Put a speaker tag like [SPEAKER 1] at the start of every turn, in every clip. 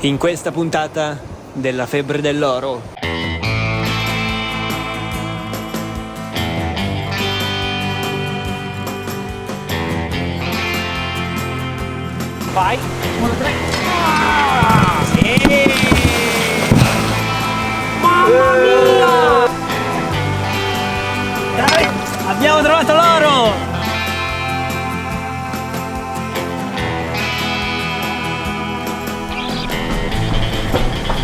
[SPEAKER 1] In questa puntata della febbre dell'oro. Vai! 1, 2, 3. Sì! Mamma mia! Dai! Abbiamo trovato l'oro!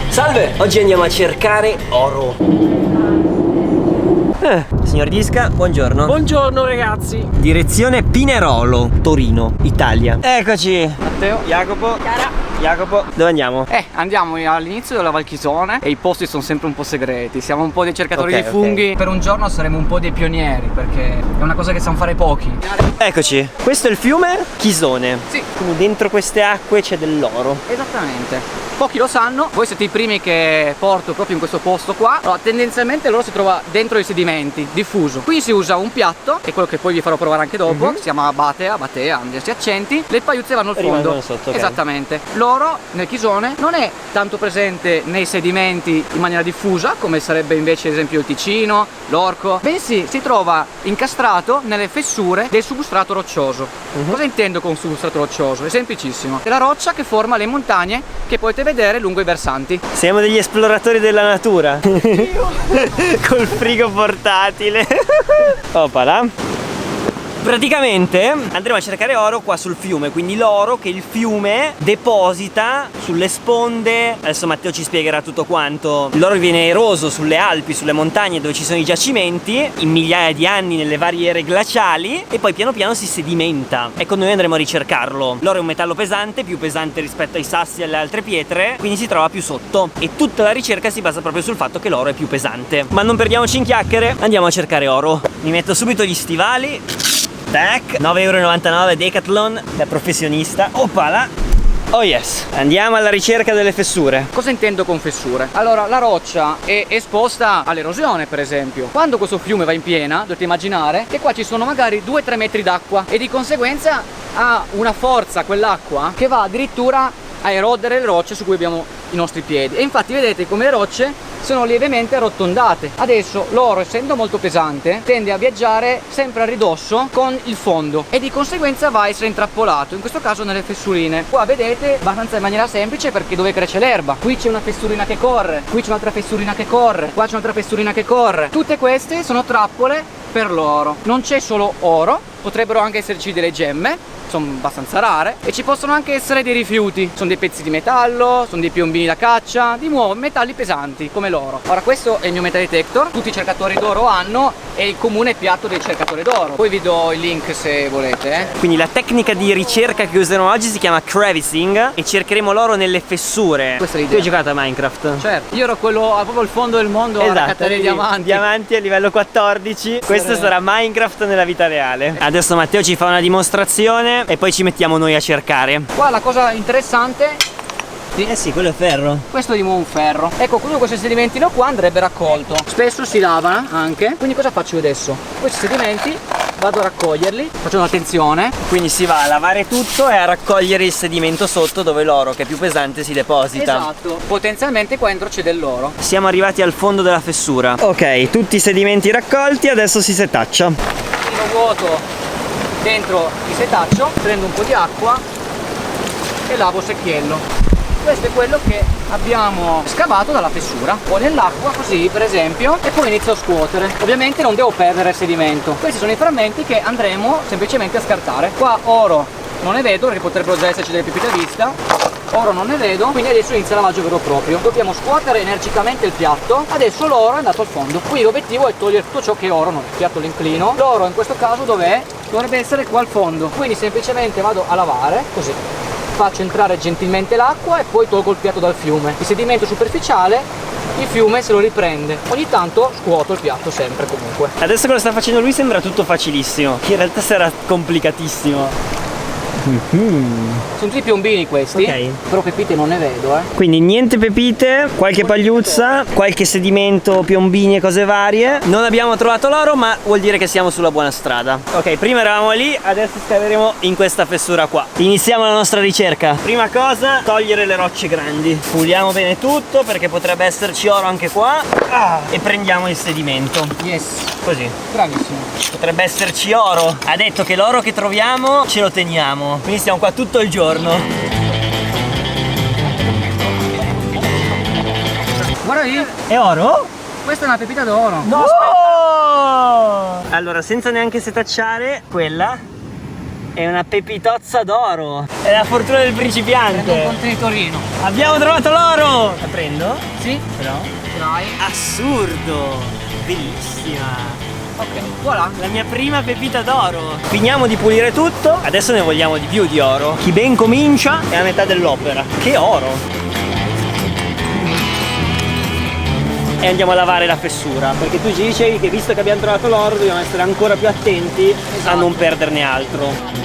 [SPEAKER 1] Salve! Oggi andiamo a cercare oro. Signor Disca, buongiorno.
[SPEAKER 2] Buongiorno ragazzi.
[SPEAKER 1] Direzione Pinerolo, Torino, Italia. Eccoci.
[SPEAKER 2] Matteo.
[SPEAKER 1] Jacopo.
[SPEAKER 2] Chiara.
[SPEAKER 1] Jacopo, dove andiamo?
[SPEAKER 2] Andiamo all'inizio della Valchisone e i posti sono sempre un po' segreti. Siamo un po' dei cercatori
[SPEAKER 1] Ok,
[SPEAKER 2] di funghi. Per un giorno saremo un po' dei pionieri perché è una cosa che sanno fare pochi.
[SPEAKER 1] Eccoci. Questo è il fiume Chisone.
[SPEAKER 2] Sì.
[SPEAKER 1] Quindi dentro queste acque c'è dell'oro.
[SPEAKER 2] Esattamente. Pochi lo sanno, voi siete i primi che porto proprio in questo posto qua. Allora, tendenzialmente l'oro si trova dentro i sedimenti, diffuso. Qui si usa un piatto, che è quello che poi vi farò provare anche dopo, si chiama batea, hanno diversi accenti. Le paiuzze vanno al fondo.
[SPEAKER 1] Rimangono sotto, ok.
[SPEAKER 2] Esattamente. L'oro nel Chisone non è tanto presente nei sedimenti in maniera diffusa, come sarebbe invece ad esempio il Ticino, l'Orco, bensì si trova incastrato nelle fessure del substrato roccioso. Cosa intendo con substrato roccioso? È semplicissimo. È la roccia che forma le montagne che potete vedere lungo i versanti.
[SPEAKER 1] Siamo degli esploratori della natura. Col frigo portatile. Opala. Praticamente andremo a cercare oro qua sul fiume, quindi l'oro che il fiume deposita sulle sponde. Adesso Matteo ci spiegherà tutto quanto. L'oro viene eroso sulle Alpi, sulle montagne dove ci sono i giacimenti in migliaia di anni nelle varie ere glaciali e poi piano piano si sedimenta. Ecco, noi andremo a ricercarlo. L'oro è un metallo pesante, più pesante rispetto ai sassi e alle altre pietre, quindi si trova più sotto e tutta la ricerca si basa proprio sul fatto che l'oro è più pesante. Ma non perdiamoci in chiacchiere, andiamo a cercare oro. Mi metto subito gli stivali. Tac, 9,99 € Decathlon da professionista. Opala. Oh yes, andiamo alla ricerca delle fessure.
[SPEAKER 2] Cosa intendo con fessure? Allora, la roccia è esposta all'erosione, per esempio. Quando questo fiume va in piena, dovete immaginare che qua ci sono magari 2-3 metri d'acqua e di conseguenza ha una forza quell'acqua che va addirittura a erodere le rocce su cui abbiamo i nostri piedi. E infatti vedete come le rocce sono lievemente arrotondate. Adesso l'oro, essendo molto pesante, tende a viaggiare sempre a ridosso con il fondo e di conseguenza va a essere intrappolato, in questo caso nelle fessurine. Qua vedete abbastanza in maniera semplice perché dove cresce l'erba. Qui c'è una fessurina che corre, qui c'è un'altra fessurina che corre, qua c'è un'altra fessurina che corre. Tutte queste sono trappole per l'oro. Non c'è solo oro, potrebbero anche esserci delle gemme, sono abbastanza rare, e ci possono anche essere dei rifiuti, sono dei pezzi di metallo, sono dei piombini da caccia, di nuovo metalli pesanti come l'oro. Ora questo è il mio metal detector, tutti i cercatori d'oro hanno, è il comune piatto dei cercatori d'oro, poi vi do il link se volete.
[SPEAKER 1] Quindi la tecnica di ricerca che useremo oggi si chiama crevicing e cercheremo l'oro nelle fessure.
[SPEAKER 2] Questa è l'idea.
[SPEAKER 1] Tu hai giocato a Minecraft?
[SPEAKER 2] Certo, io ero quello proprio al fondo del mondo a raccattare i diamanti.
[SPEAKER 1] Diamanti a livello 14. Questo sarà Minecraft nella vita reale. Adesso Matteo ci fa una dimostrazione e poi ci mettiamo noi a cercare.
[SPEAKER 2] Qua la cosa interessante,
[SPEAKER 1] Eh sì, quello è ferro.
[SPEAKER 2] questo è di nuovo un ferro. Ecco, tutto questo sedimentino qua andrebbe raccolto. Spesso si lavano anche. Quindi cosa faccio io adesso? Questi sedimenti vado a raccoglierli, facendo attenzione.
[SPEAKER 1] Quindi si va a lavare tutto e a raccogliere il sedimento sotto dove l'oro, che è più pesante, si deposita.
[SPEAKER 2] Esatto. Potenzialmente qua dentro c'è dell'oro.
[SPEAKER 1] Siamo arrivati al fondo della fessura. Ok, tutti i sedimenti raccolti, adesso si setaccia.
[SPEAKER 2] Quindi lo vuoto dentro il setaccio, prendo un po' di acqua e lavo il secchiello. Questo è quello che abbiamo scavato dalla fessura. Poi nell'acqua così per esempio e poi inizio a scuotere. Ovviamente non devo perdere il sedimento. Questi sono i frammenti che andremo semplicemente a scartare. Qua oro non ne vedo perché potrebbero già esserci delle pepite a vista. Oro non ne vedo, quindi adesso inizia il lavaggio vero e proprio. Dobbiamo scuotere energicamente il piatto. Adesso l'oro è andato al fondo. Qui l'obiettivo è togliere tutto ciò che è oro, non il piatto lo inclino. L'oro in questo caso dov'è? Dovrebbe essere qua al fondo. Quindi semplicemente vado a lavare così. Faccio entrare gentilmente l'acqua e poi tolgo il piatto dal fiume. Il sedimento superficiale il fiume se lo riprende. Ogni tanto scuoto il piatto sempre comunque.
[SPEAKER 1] Adesso che lo sta facendo lui sembra tutto facilissimo. In realtà sarà complicatissimo.
[SPEAKER 2] Sono tutti piombini questi.
[SPEAKER 1] Ok.
[SPEAKER 2] Però pepite non ne vedo,
[SPEAKER 1] Quindi niente pepite, qualche pagliuzza, qualche sedimento, piombini e cose varie. Non abbiamo trovato l'oro, ma vuol dire che siamo sulla buona strada. Ok, prima eravamo lì, adesso scaveremo in questa fessura qua. Iniziamo la nostra ricerca. Prima cosa, togliere le rocce grandi. Puliamo bene tutto perché potrebbe esserci oro anche qua. E prendiamo il sedimento.
[SPEAKER 2] Yes.
[SPEAKER 1] Così.
[SPEAKER 2] Bravissimo.
[SPEAKER 1] Potrebbe esserci oro. Ha detto che l'oro che troviamo ce lo teniamo. Quindi stiamo qua tutto il giorno.
[SPEAKER 2] Guarda lì.
[SPEAKER 1] È oro?
[SPEAKER 2] Questa è una pepita d'oro.
[SPEAKER 1] No, aspetta. Allora, senza neanche setacciare, quella è una pepitozza d'oro. È la fortuna del principiante.
[SPEAKER 2] Prendo un contenitorino.
[SPEAKER 1] Abbiamo trovato l'oro. La prendo?
[SPEAKER 2] Sì?
[SPEAKER 1] Però.
[SPEAKER 2] Dai.
[SPEAKER 1] Assurdo. Bellissima.
[SPEAKER 2] Ok, voilà.
[SPEAKER 1] La mia prima pepita d'oro. Finiamo di pulire tutto. Adesso ne vogliamo di più di oro. Chi ben comincia è a metà dell'opera. Che oro. E andiamo a lavare la fessura, perché tu ci dicevi che visto che abbiamo trovato l'oro dobbiamo essere ancora più attenti a non perderne altro.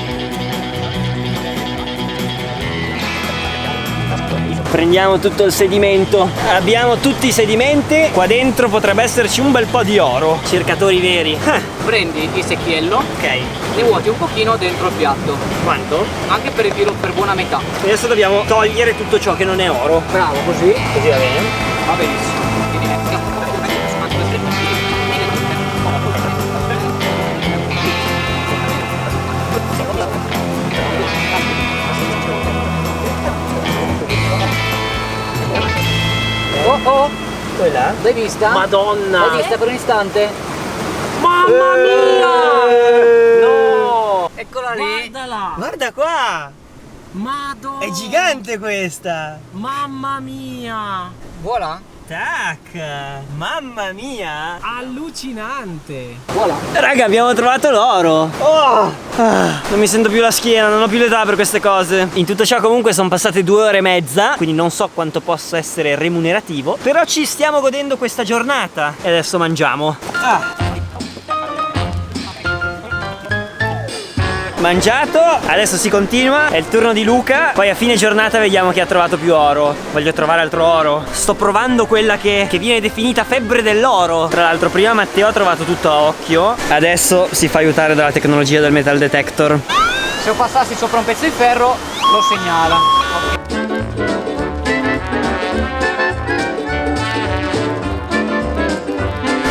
[SPEAKER 1] Prendiamo tutto il sedimento. Abbiamo tutti i sedimenti. Qua dentro potrebbe esserci un bel po' di oro. Cercatori veri.
[SPEAKER 2] Prendi il secchiello,
[SPEAKER 1] Ok.
[SPEAKER 2] ne vuoti un pochino dentro il piatto,
[SPEAKER 1] Quanto?
[SPEAKER 2] anche per riempirlo per buona metà.
[SPEAKER 1] Adesso dobbiamo togliere tutto ciò che non è oro.
[SPEAKER 2] Bravo, così
[SPEAKER 1] Così va bene.
[SPEAKER 2] va benissimo. Oh,
[SPEAKER 1] Quella?
[SPEAKER 2] l'hai vista?
[SPEAKER 1] Madonna!
[SPEAKER 2] L'hai vista per un istante?
[SPEAKER 1] Mamma mia! No!
[SPEAKER 2] Eccola lì.
[SPEAKER 3] Guardala!
[SPEAKER 1] Guarda qua!
[SPEAKER 3] Madonna!
[SPEAKER 1] È gigante questa!
[SPEAKER 3] Mamma mia!
[SPEAKER 2] Voilà.
[SPEAKER 1] Tac! Mamma mia!
[SPEAKER 3] Allucinante!
[SPEAKER 2] Voilà.
[SPEAKER 1] Raga, abbiamo trovato l'oro! Oh! Non mi sento più la schiena, non ho più l'età per queste cose. In tutto ciò comunque sono passate 2 ore e mezza, quindi non so quanto possa essere remunerativo, però ci stiamo godendo questa giornata. E adesso mangiamo. Mangiato, adesso si continua, è il turno di Luca. Poi a fine giornata vediamo chi ha trovato più oro. Voglio trovare altro oro. Sto provando quella che viene definita febbre dell'oro. Tra l'altro prima Matteo ha trovato tutto a occhio, adesso si fa aiutare dalla tecnologia del metal detector.
[SPEAKER 2] Se io passassi sopra un pezzo di ferro, lo segnala.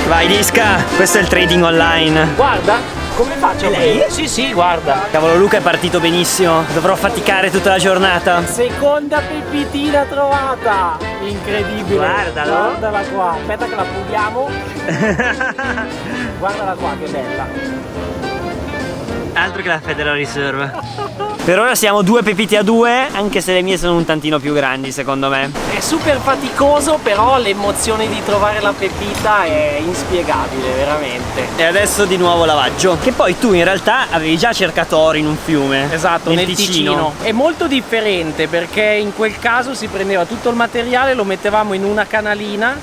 [SPEAKER 1] Vai Disca, questo è il trading online.
[SPEAKER 3] Guarda! Come faccio?
[SPEAKER 1] È lei?
[SPEAKER 3] Sì, sì, guarda!
[SPEAKER 1] Cavolo, Luca è partito benissimo. Dovrò faticare tutta la giornata.
[SPEAKER 3] Seconda pepitina trovata! Incredibile!
[SPEAKER 1] Guardalo.
[SPEAKER 3] Guardala qua! Aspetta che la puliamo! Guardala qua, che bella!
[SPEAKER 1] Altro che la Federal Reserve. Per ora siamo 2 pepite a 2, anche se le mie sono un tantino più grandi secondo me.
[SPEAKER 3] È super faticoso, però l'emozione di trovare la pepita è inspiegabile, veramente.
[SPEAKER 1] E adesso di nuovo lavaggio. Che poi tu in realtà avevi già cercato oro in un fiume.
[SPEAKER 3] Esatto, nel Ticino. È molto differente perché in quel caso si prendeva tutto il materiale, lo mettevamo in una canalina,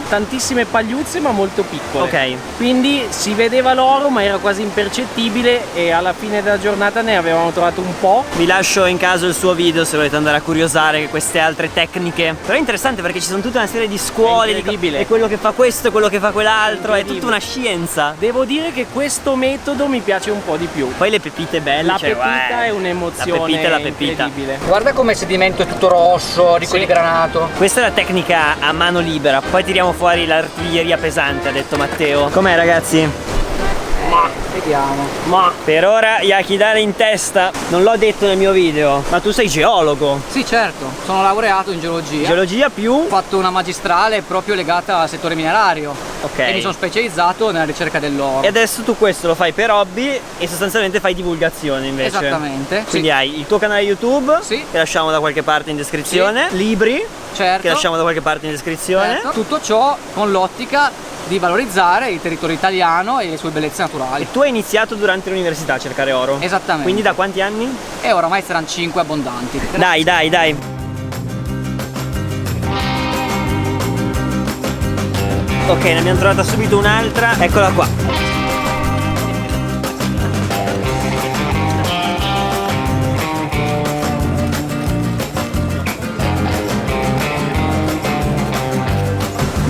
[SPEAKER 3] tantissime pagliuzze ma molto piccole.
[SPEAKER 1] Ok.
[SPEAKER 3] Quindi si vedeva l'oro ma era quasi impercettibile e alla fine della giornata ne avevamo trovato un po'.
[SPEAKER 1] Vi lascio in caso il suo video se volete andare a curiosare queste altre tecniche. Però è interessante perché ci sono tutta una serie di scuole,
[SPEAKER 3] incredibile.
[SPEAKER 1] e quello che fa questo e quello che fa quell'altro, è
[SPEAKER 3] Incredibile.
[SPEAKER 1] tutta una scienza.
[SPEAKER 3] Devo dire che questo metodo mi piace un po' di più.
[SPEAKER 1] Poi le pepite belle,
[SPEAKER 3] La
[SPEAKER 1] cioè,
[SPEAKER 3] pepita è un'emozione
[SPEAKER 1] la pepita è la pepita.
[SPEAKER 3] incredibile.
[SPEAKER 2] Guarda come il sedimento è tutto rosso, ricoligranato.
[SPEAKER 1] Questa è la tecnica a mano libera, poi tiriamo fuori l'artiglieria pesante, ha detto Matteo. Com'è ragazzi?
[SPEAKER 2] Vediamo.
[SPEAKER 1] Ma per ora Yakidare in testa. Non l'ho detto nel mio video, ma tu sei geologo.
[SPEAKER 2] Sì, certo, sono laureato in geologia.
[SPEAKER 1] Geologia più?
[SPEAKER 2] Ho fatto una magistrale proprio legata al settore minerario.
[SPEAKER 1] Ok.
[SPEAKER 2] E mi sono specializzato nella ricerca dell'oro.
[SPEAKER 1] E adesso tu questo lo fai per hobby e sostanzialmente fai divulgazione invece.
[SPEAKER 2] Esattamente.
[SPEAKER 1] Quindi
[SPEAKER 2] Sì.
[SPEAKER 1] hai il tuo canale YouTube,
[SPEAKER 2] Sì.
[SPEAKER 1] che lasciamo da qualche parte in descrizione, libri,
[SPEAKER 2] Certo.
[SPEAKER 1] che lasciamo da qualche parte in descrizione.
[SPEAKER 2] Certo. Tutto ciò con l'ottica di valorizzare il territorio italiano e le sue bellezze naturali.
[SPEAKER 1] Tu hai iniziato durante l'università a cercare oro.
[SPEAKER 2] Esattamente.
[SPEAKER 1] Quindi da quanti anni?
[SPEAKER 2] E oramai saranno 5 abbondanti.
[SPEAKER 1] Dai, dai, dai. Ok, ne abbiamo trovata subito un'altra. Eccola qua.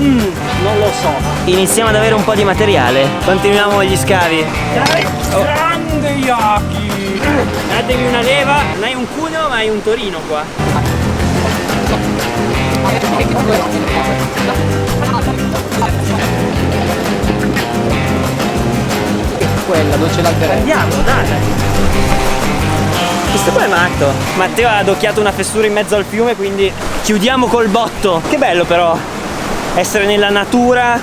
[SPEAKER 3] Non lo so.
[SPEAKER 1] Iniziamo ad avere un po' di materiale. Continuiamo gli scavi.
[SPEAKER 3] Grande Yaki!
[SPEAKER 1] Datevi una leva. Non hai un cuneo ma hai un torino qua.
[SPEAKER 2] Quella dove c'è l'alberello.
[SPEAKER 1] Andiamo, dai. Questo qua è matto. Matteo ha adocchiato una fessura in mezzo al fiume, quindi chiudiamo col botto. Che bello però essere nella natura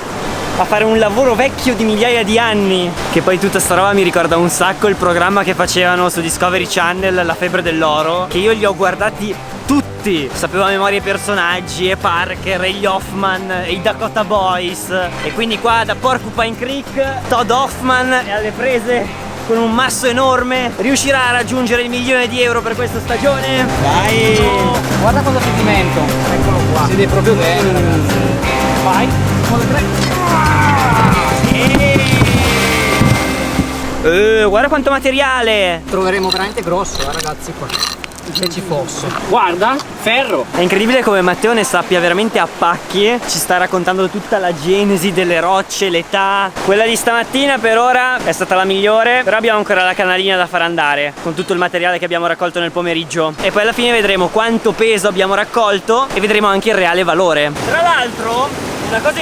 [SPEAKER 1] a fare un lavoro vecchio di migliaia di anni. Che poi tutta sta roba mi ricorda un sacco il programma che facevano su Discovery Channel, La febbre dell'oro, che io li ho guardati tutti. Sapevo a memoria i personaggi, e Parker, e gli Hoffman, e i Dakota Boys. E quindi qua da Porcupine Creek Todd Hoffman è alle prese con un masso enorme. Riuscirà a raggiungere il €1.000.000 per questa stagione? Vai!
[SPEAKER 2] Guarda cosa sedimento. Eccolo qua. Si vede proprio bene, ragazzi.
[SPEAKER 3] Vai.
[SPEAKER 1] Guarda quanto materiale!
[SPEAKER 2] Troveremo veramente grosso, ragazzi, qua. Se ci fosse.
[SPEAKER 3] Guarda, ferro.
[SPEAKER 1] È incredibile come Matteo ne sappia veramente a pacchi. Ci sta raccontando tutta la genesi delle rocce, l'età. Quella di stamattina per ora è stata la migliore, però abbiamo ancora la canalina da far andare con tutto il materiale che abbiamo raccolto nel pomeriggio. E poi alla fine vedremo quanto peso abbiamo raccolto e vedremo anche il reale valore. Tra l'altro una cosa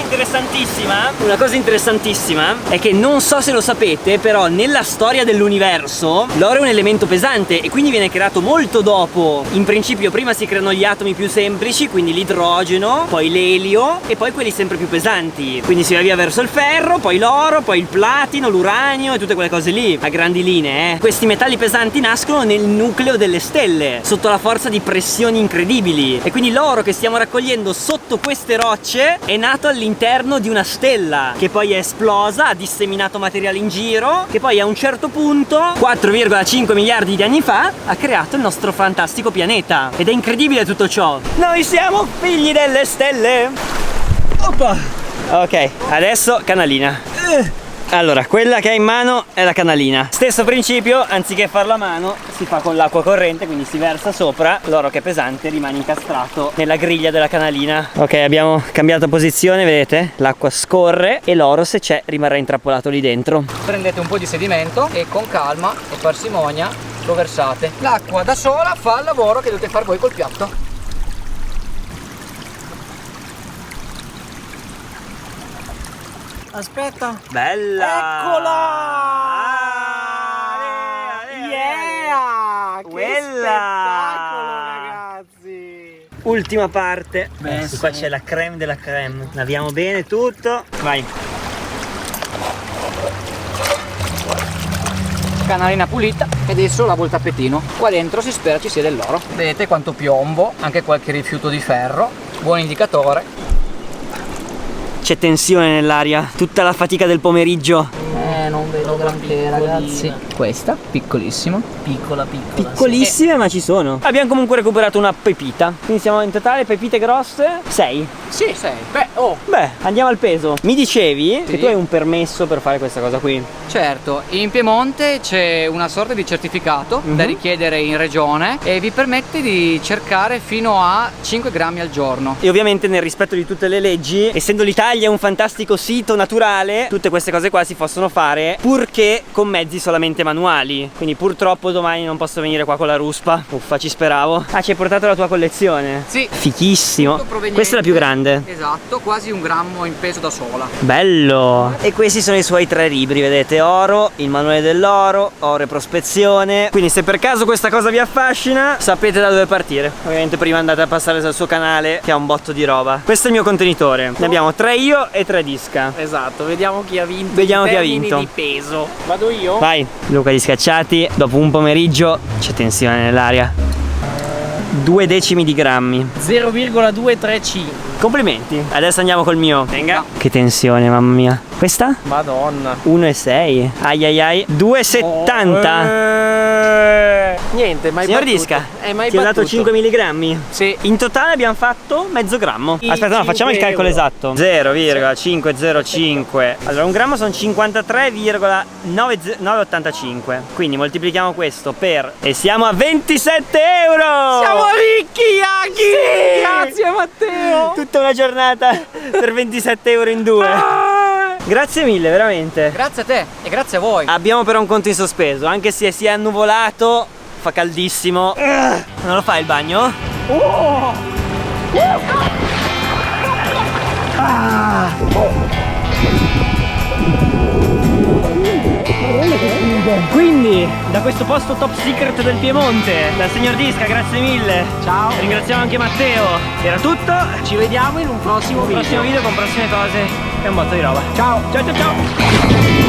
[SPEAKER 1] interessantissima è che non so se lo sapete, però nella storia dell'universo l'oro è un elemento pesante e quindi viene creato molto dopo. In principio prima si creano gli atomi più semplici, quindi l'idrogeno, poi l'elio e poi quelli sempre più pesanti. Quindi si va via verso il ferro, poi l'oro, poi il platino, l'uranio e tutte quelle cose lì, a grandi linee. Questi metalli pesanti nascono nel nucleo delle stelle, sotto la forza di pressioni incredibili. E quindi l'oro che stiamo raccogliendo sotto queste rocce è nato all'interno di una stella che poi è esplosa, ha disseminato materiale in giro, che poi a un certo punto 4,5 miliardi di anni fa ha creato il nostro fantastico pianeta. Ed è incredibile tutto ciò. Noi siamo figli delle stelle. Oppa. Ok, adesso canalina. Allora, quella che hai in mano è la canalina. Stesso principio, anziché farlo a mano, si fa con l'acqua corrente, quindi si versa sopra. L'oro che è pesante rimane incastrato nella griglia della canalina. Ok, abbiamo cambiato posizione, vedete? L'acqua scorre e l'oro, se c'è, rimarrà intrappolato lì dentro.
[SPEAKER 2] Prendete un po' di sedimento e con calma e parsimonia lo versate. L'acqua da sola fa il lavoro che dovete fare voi col piatto.
[SPEAKER 3] Aspetta.
[SPEAKER 1] Bella!
[SPEAKER 3] Eccola!
[SPEAKER 1] Yeah!
[SPEAKER 3] Quella!
[SPEAKER 1] Ragazzi! Ultima parte. Adesso qua c'è la creme della creme. Laviamo bene tutto. Vai.
[SPEAKER 2] Canalina pulita e adesso lavo il tappetino. Qua dentro si spera ci sia dell'oro. Vedete quanto piombo, anche qualche rifiuto di ferro. Buon indicatore.
[SPEAKER 1] C'è tensione nell'aria, tutta la fatica del pomeriggio.
[SPEAKER 2] Non vedo granché, ragazzi. Questa, piccolissima.
[SPEAKER 3] Piccola.
[SPEAKER 1] Piccolissime, ma ci sono. Abbiamo comunque recuperato una pepita. Quindi siamo in totale pepite grosse 6.
[SPEAKER 2] Sì, 6.
[SPEAKER 1] Beh, andiamo al peso. Mi dicevi
[SPEAKER 2] Sì.
[SPEAKER 1] che tu hai un permesso per fare questa cosa qui.
[SPEAKER 2] Certo, in Piemonte c'è una sorta di certificato da richiedere in regione e vi permette di cercare fino a 5 grammi al giorno.
[SPEAKER 1] E ovviamente nel rispetto di tutte le leggi, essendo l'Italia un fantastico sito naturale, tutte queste cose qua si possono fare purché con mezzi solamente manuali. Quindi purtroppo domani non posso venire qua con la ruspa. Uffa, ci speravo. Ah, ci hai portato la tua collezione?
[SPEAKER 2] Sì.
[SPEAKER 1] Fichissimo.
[SPEAKER 2] Tutto proveniente-
[SPEAKER 1] Questa è la più grande.
[SPEAKER 2] Esatto, quasi 1 grammo in peso da sola.
[SPEAKER 1] Bello! E questi sono i suoi 3 libri, vedete? Oro, il manuale dell'oro, oro e prospezione. Quindi se per caso questa cosa vi affascina, sapete da dove partire. Ovviamente prima andate a passare dal suo canale che ha un botto di roba. Questo è il mio contenitore. Ne abbiamo 3 io e 3 Disca.
[SPEAKER 3] Esatto, vediamo chi ha vinto.
[SPEAKER 1] Vediamo
[SPEAKER 3] in
[SPEAKER 1] chi ha
[SPEAKER 3] termini
[SPEAKER 1] vinto.
[SPEAKER 3] di peso. Vado io?
[SPEAKER 1] Vai, Luca Gli Scacciati. Dopo un pomeriggio c'è tensione nell'aria. 2 decimi di grammi.
[SPEAKER 3] 0,235.
[SPEAKER 1] Complimenti. Adesso andiamo col mio. Venga. Che tensione, mamma mia. Questa?
[SPEAKER 3] Madonna.
[SPEAKER 1] 1,6. Ai ai ai. 2,70.
[SPEAKER 3] Niente, mai
[SPEAKER 1] Signor
[SPEAKER 3] battuto.
[SPEAKER 1] Disca,
[SPEAKER 3] mai
[SPEAKER 1] ti ho dato
[SPEAKER 3] battuto.
[SPEAKER 1] 5 milligrammi.
[SPEAKER 2] Sì.
[SPEAKER 1] In totale abbiamo fatto mezzo grammo.
[SPEAKER 3] I
[SPEAKER 1] Aspetta, no, facciamo il
[SPEAKER 3] 5
[SPEAKER 1] calcolo
[SPEAKER 3] euro.
[SPEAKER 1] esatto. 0,505. Allora, un grammo sono 53,985. Quindi moltiplichiamo questo per... E siamo a 27 euro!
[SPEAKER 3] Siamo ricchi, Yaki!
[SPEAKER 2] Grazie,
[SPEAKER 3] Matteo!
[SPEAKER 1] Tutta una giornata per 27 euro in due. Grazie mille, veramente.
[SPEAKER 2] Grazie a te e grazie a voi.
[SPEAKER 1] Abbiamo però un conto in sospeso, anche se si è annuvolato, fa caldissimo. Non lo fai il bagno? Quindi, da questo posto top secret del Piemonte, dal signor Disca, grazie mille.
[SPEAKER 3] Ciao.
[SPEAKER 1] Ringraziamo anche Matteo. Era tutto.
[SPEAKER 3] Ci vediamo in un prossimo video.
[SPEAKER 1] Prossimo video con prossime cose e un botto di roba.
[SPEAKER 3] Ciao.
[SPEAKER 1] Ciao ciao ciao.